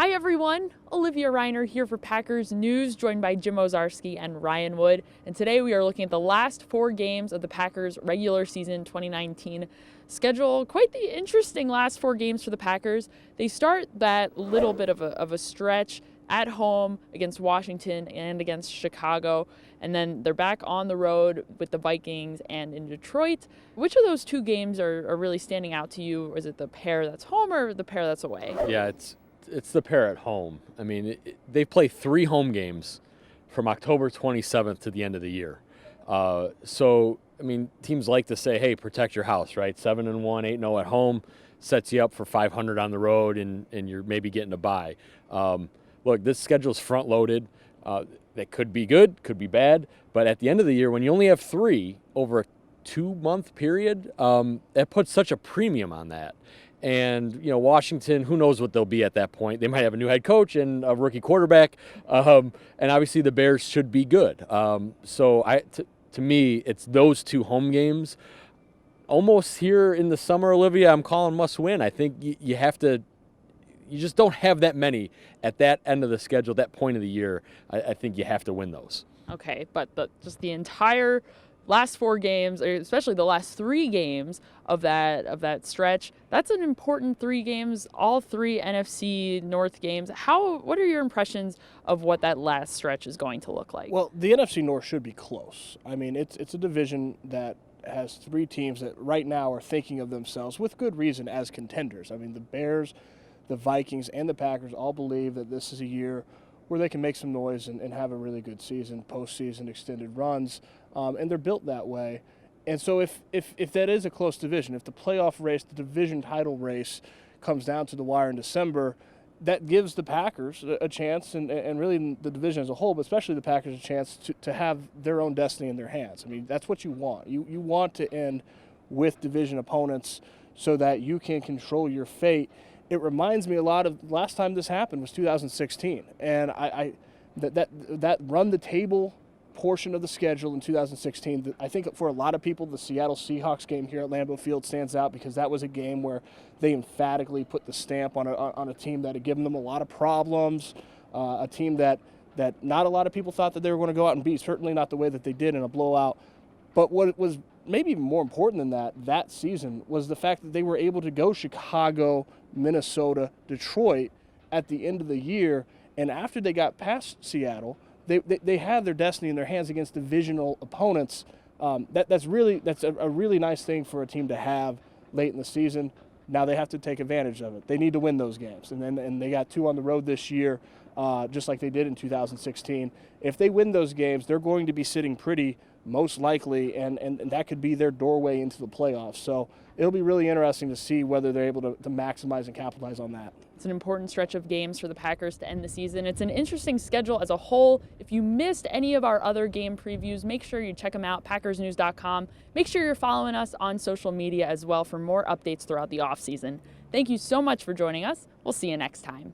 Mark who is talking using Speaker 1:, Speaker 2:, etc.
Speaker 1: Hi everyone, Olivia Reiner here for Packers News, joined by Jim Owczarski and Ryan Wood. And today we are looking at the last 4 games of the Packers regular season 2019 schedule. Quite the interesting last 4 games for the Packers. They start that little bit of a stretch at home against Washington and against Chicago, and then they're back on the road with the Vikings and in Detroit. Which of those 2 games are really standing out to you? Is it the pair that's home or the pair that's away?
Speaker 2: Yeah, it's the pair at home. I mean, they play 3 home games from October 27th to the end of the year. So, I mean, teams like to say, hey, protect your house, right? 7-1, 8-0 at home sets you up for 500 on the road, and you're maybe getting a bye. Look, this schedule's front-loaded. That could be good, could be bad, but at the end of the year, when you only have 3 over a 2-month period, that puts such a premium on that. And, you know, Washington, who knows what they'll be at that point. They might have a new head coach and a rookie quarterback. And obviously the Bears should be good. To me, it's those 2 home games. Almost here in the summer, Olivia, I'm calling must win. I think you have to – you just don't have that many at that end of the schedule, that point of the year. I think you have to win those.
Speaker 1: Okay, but just the entire – last 4 games, or especially the last 3 games of that stretch, that's an important 3 games, all 3 NFC North games. What are your impressions of what that last stretch is going to look like?
Speaker 3: Well, the NFC North should be close. I mean, it's a division that has 3 teams that right now are thinking of themselves, with good reason, as contenders. I mean, the Bears, the Vikings, and the Packers all believe that this is a year where they can make some noise and have a really good season, postseason, extended runs, and they're built that way. And so if that is a close division, if the playoff race, the division title race comes down to the wire in December, that gives the Packers a chance, and really the division as a whole, but especially the Packers, a chance to have their own destiny in their hands. I mean, that's what you want. You want to end with division opponents so that you can control your fate. It reminds me a lot of the last time this happened was 2016, and that run the table portion of the schedule in 2016. I think for a lot of people, the Seattle Seahawks game here at Lambeau Field stands out because that was a game where they emphatically put the stamp on a team that had given them a lot of problems, a team that not a lot of people thought that they were going to go out and beat. Certainly not the way that they did in a blowout. But what was maybe even more important than that season was the fact that they were able to go Chicago, Minnesota, Detroit at the end of the year, and after they got past Seattle, they had their destiny in their hands against divisional opponents. That's a really nice thing for a team to have late in the season. Now they have to take advantage of it. They need to win those games, and they got 2 on the road this year, just like they did in 2016. If they win those games, they're going to be sitting pretty, most likely, and that could be their doorway into the playoffs. So it'll be really interesting to see whether they're able to maximize and capitalize on that.
Speaker 1: It's an important stretch of games for the Packers to end the season. It's an interesting schedule as a whole. If you missed any of our other game previews, make sure you check them out, packersnews.com. Make sure you're following us on social media as well for more updates throughout the offseason. Thank you so much for joining us. We'll see you next time.